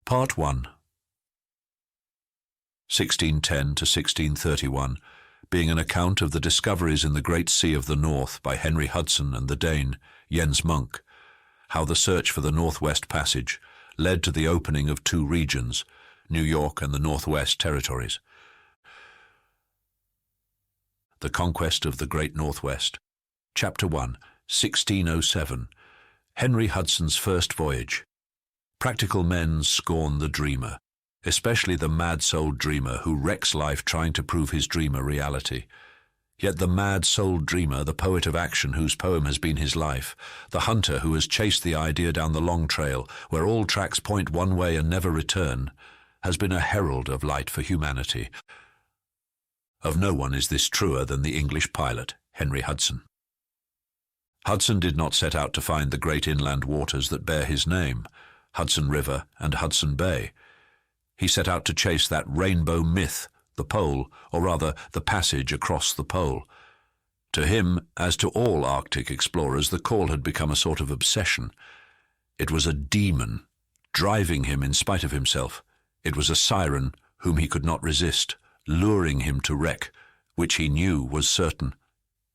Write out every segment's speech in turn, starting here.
Part 1. 1610 to 1631, being an account of the discoveries in the Great Sea of the North by Henry Hudson and the Dane, Jens Munk, how the search for the Northwest Passage led to the opening of two regions, New York and the Northwest Territories. The Conquest of the Great Northwest. Chapter 1, 1607. Henry Hudson's First Voyage. Practical men scorn the dreamer, especially the mad-souled dreamer who wrecks life trying to prove his dream a reality. Yet the mad-souled dreamer, the poet of action whose poem has been his life, the hunter who has chased the idea down the long trail where all tracks point one way and never return, has been a herald of light for humanity. Of no one is this truer than the English pilot, Henry Hudson. Hudson did not set out to find the great inland waters that bear his name, Hudson River and Hudson Bay. He set out to chase that rainbow myth, the pole, or rather the passage across the pole. To him, as to all Arctic explorers, the call had become a sort of obsession. It was a demon, driving him in spite of himself. It was a siren whom he could not resist, luring him to wreck, which he knew was certain.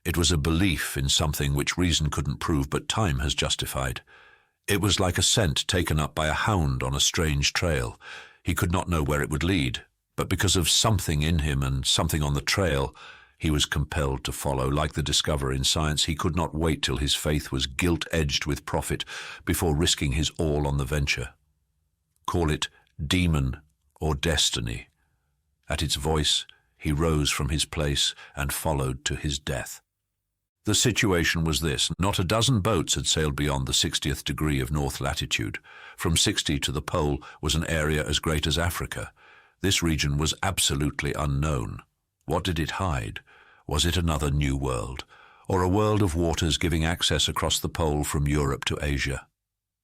It was a belief in something which reason couldn't prove, but time has justified. It was like a scent taken up by a hound on a strange trail. He could not know where it would lead, but because of something in him and something on the trail, he was compelled to follow. Like the discoverer in science, he could not wait till his faith was gilt-edged with profit before risking his all on the venture. Call it demon or destiny. At its voice, he rose from his place and followed to his death. The situation was this. Not a dozen boats had sailed beyond the 60th degree of north latitude. From 60 to the pole was an area as great as Africa. This region was absolutely unknown. What did it hide? Was it another new world, or a world of waters giving access across the pole from Europe to Asia?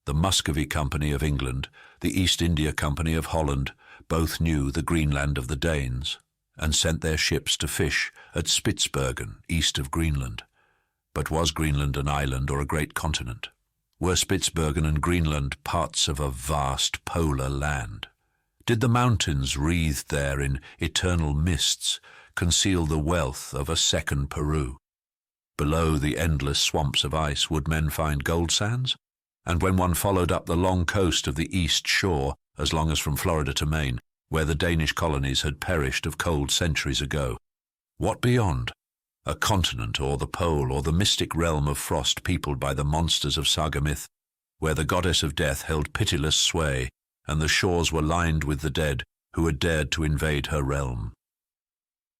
The Muscovy Company of England, the East India Company of Holland, both knew the Greenland of the Danes, and sent their ships to fish at Spitsbergen, east of Greenland. But was Greenland an island or a great continent? Were Spitsbergen and Greenland parts of a vast polar land? Did the mountains wreathed there in eternal mists conceal the wealth of a second Peru? Below the endless swamps of ice would men find gold sands? And when one followed up the long coast of the east shore, as long as from Florida to Maine, where the Danish colonies had perished of cold centuries ago, what beyond? A continent, or the pole, or the mystic realm of frost peopled by the monsters of saga myth, where the goddess of death held pitiless sway, and the shores were lined with the dead who had dared to invade her realm.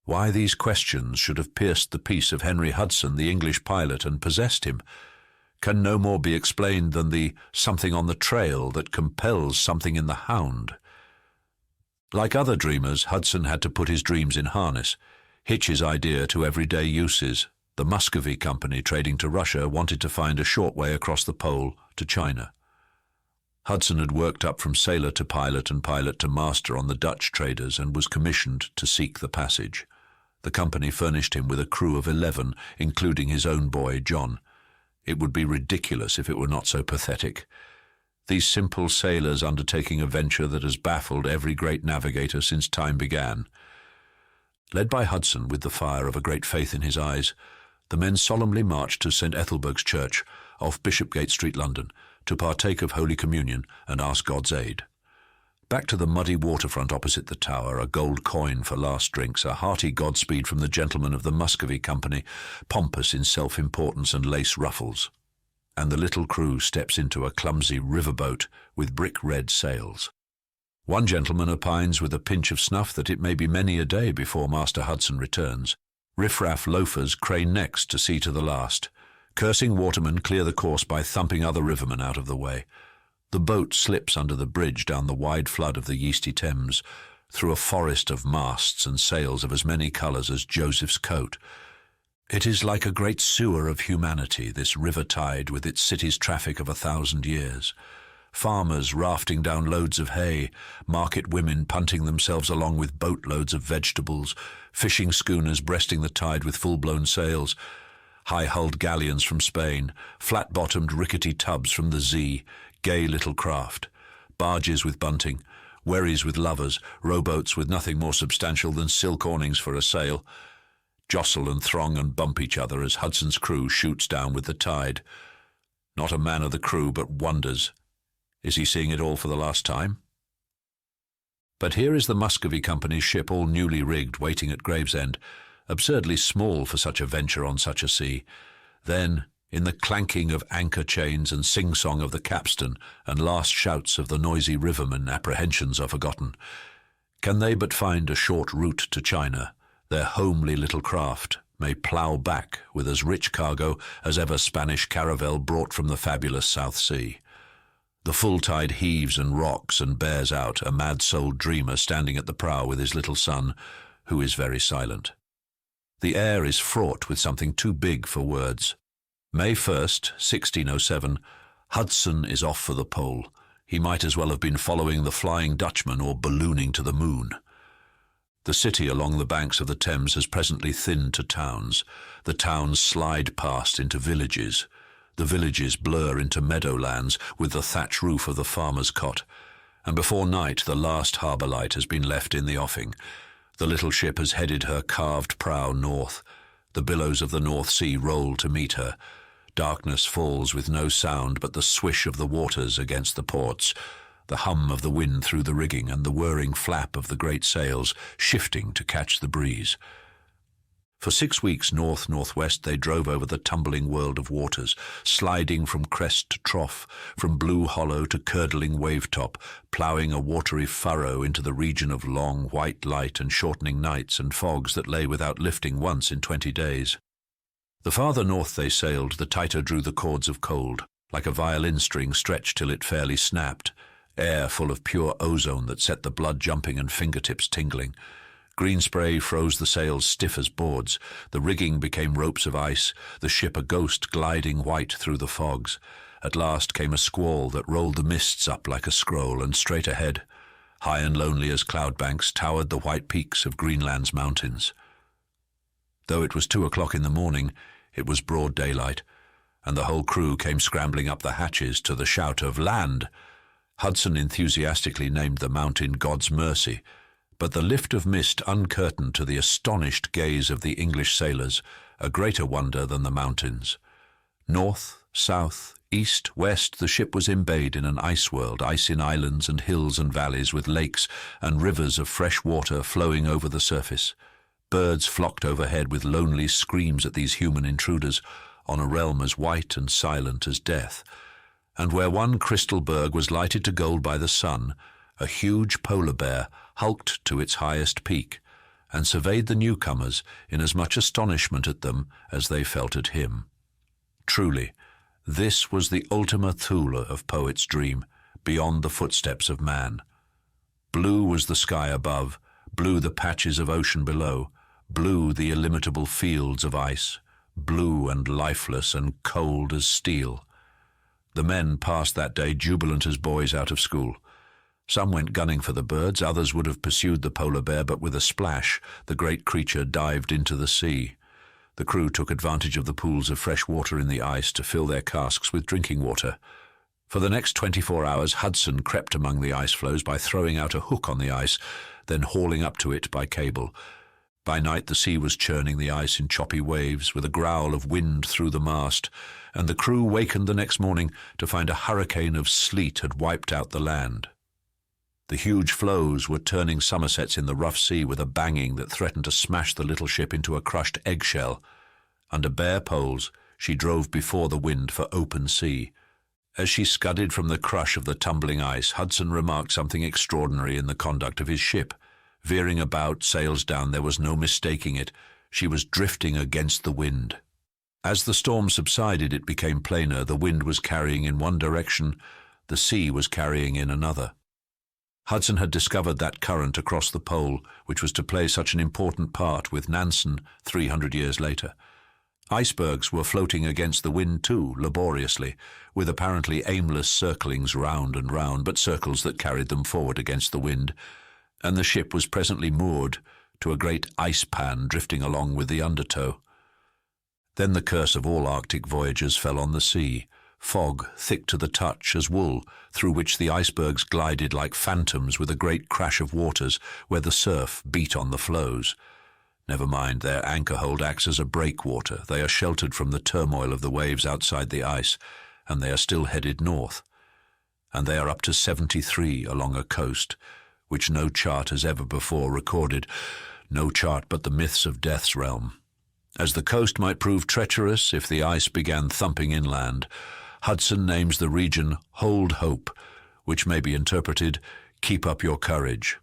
Why these questions should have pierced the peace of Henry Hudson, the English pilot, and possessed him, can no more be explained than the something on the trail that compels something in the hound. Like other dreamers, Hudson had to put his dreams in harness, hitch his idea to everyday uses. The Muscovy Company, trading to Russia, wanted to find a short way across the pole to China. Hudson had worked up from sailor to pilot and pilot to master on the Dutch traders and was commissioned to seek the passage. The company furnished him with a crew of 11, including his own boy, John. It would be ridiculous if it were not so pathetic. These simple sailors undertaking a venture that has baffled every great navigator since time began. Led by Hudson, with the fire of a great faith in his eyes, the men solemnly marched to St. Ethelberg's Church off Bishopgate Street, London, to partake of Holy Communion and ask God's aid. Back to the muddy waterfront opposite the tower, a gold coin for last drinks, a hearty Godspeed from the gentlemen of the Muscovy Company, pompous in self-importance and lace ruffles. And the little crew steps into a clumsy riverboat with brick-red sails. One gentleman opines with a pinch of snuff that it may be many a day before Master Hudson returns. Riff-raff loafers crane next to see to the last. Cursing watermen clear the course by thumping other rivermen out of the way. The boat slips under the bridge down the wide flood of the yeasty Thames, through a forest of masts and sails of as many colours as Joseph's coat. It is like a great sewer of humanity, this river tide with its city's traffic of 1,000 years. Farmers rafting down loads of hay, market women punting themselves along with boatloads of vegetables, fishing schooners breasting the tide with full-blown sails, high-hulled galleons from Spain, flat-bottomed rickety tubs from the Zee, gay little craft, barges with bunting, wherries with lovers, rowboats with nothing more substantial than silk awnings for a sail, jostle and throng and bump each other as Hudson's crew shoots down with the tide. Not a man of the crew but wonders, is he seeing it all for the last time? But here is the Muscovy Company's ship, all newly rigged, waiting at Gravesend, absurdly small for such a venture on such a sea. Then, in the clanking of anchor chains and sing-song of the capstan and last shouts of the noisy rivermen, apprehensions are forgotten. Can they but find a short route to China, their homely little craft may plough back with as rich cargo as ever Spanish caravel brought from the fabulous South Sea. The full tide heaves and rocks and bears out a mad-souled dreamer standing at the prow with his little son, who is very silent. The air is fraught with something too big for words. May 1st, 1607, Hudson is off for the pole. He might as well have been following the Flying Dutchman or ballooning to the moon. The city along the banks of the Thames has presently thinned to towns. The towns slide past into villages. The villages blur into meadowlands with the thatch roof of the farmer's cot. And before night the last harbour light has been left in the offing. The little ship has headed her carved prow north. The billows of the North Sea roll to meet her. Darkness falls with no sound but the swish of the waters against the ports, the hum of the wind through the rigging and the whirring flap of the great sails shifting to catch the breeze. For 6 weeks north-northwest they drove over the tumbling world of waters, sliding from crest to trough, from blue hollow to curdling wave-top, ploughing a watery furrow into the region of long white light and shortening nights and fogs that lay without lifting once in 20 days. The farther north they sailed, the tighter drew the cords of cold, like a violin string stretched till it fairly snapped, air full of pure ozone that set the blood jumping and fingertips tingling. Green spray froze the sails stiff as boards. The rigging became ropes of ice, the ship a ghost gliding white through the fogs. At last came a squall that rolled the mists up like a scroll, and straight ahead, high and lonely as cloud banks, towered the white peaks of Greenland's mountains. Though it was 2 o'clock in the morning, it was broad daylight, and the whole crew came scrambling up the hatches to the shout of "Land!" Hudson enthusiastically named the mountain God's Mercy, but the lift of mist uncurtained to the astonished gaze of the English sailors a greater wonder than the mountains. North, south, east, west, the ship was embayed in an ice world, ice in islands and hills and valleys, with lakes and rivers of fresh water flowing over the surface. Birds flocked overhead with lonely screams at these human intruders on a realm as white and silent as death. And where one crystal berg was lighted to gold by the sun, a huge polar bear hulked to its highest peak and surveyed the newcomers in as much astonishment at them as they felt at him. Truly, this was the Ultima Thule of poet's dream, beyond the footsteps of man. Blue was the sky above, blue the patches of ocean below, blue the illimitable fields of ice, blue and lifeless and cold as steel. The men passed that day jubilant as boys out of school. Some went gunning for the birds, others would have pursued the polar bear, but with a splash the great creature dived into the sea. The crew took advantage of the pools of fresh water in the ice to fill their casks with drinking water. For the next 24 hours Hudson crept among the ice floes by throwing out a hook on the ice, then hauling up to it by cable. By night the sea was churning the ice in choppy waves, with a growl of wind through the mast, and the crew wakened the next morning to find a hurricane of sleet had wiped out the land. The huge floes were turning somersets in the rough sea with a banging that threatened to smash the little ship into a crushed eggshell. Under bare poles, she drove before the wind for open sea. As she scudded from the crush of the tumbling ice, Hudson remarked something extraordinary in the conduct of his ship. Veering about, sails down, there was no mistaking it. She was drifting against the wind. As the storm subsided, it became plainer. The wind was carrying in one direction, the sea was carrying in another. Hudson had discovered that current across the pole, which was to play such an important part with Nansen 300 years later. Icebergs were floating against the wind too, laboriously, with apparently aimless circlings round and round, but circles that carried them forward against the wind, and the ship was presently moored to a great ice-pan drifting along with the undertow. Then the curse of all Arctic voyagers fell on the sea. fog thick to the touch as wool, through which the icebergs glided like phantoms with a great crash of waters where the surf beat on the floes. Never mind, their anchor hold acts as a breakwater. They are sheltered from the turmoil of the waves outside the ice, and they are still headed north. And they are up to 73 along a coast, which no chart has ever before recorded, no chart but the myths of Death's realm. As the coast might prove treacherous if the ice began thumping inland, Hudson names the region Hold Hope, which may be interpreted, keep up your courage.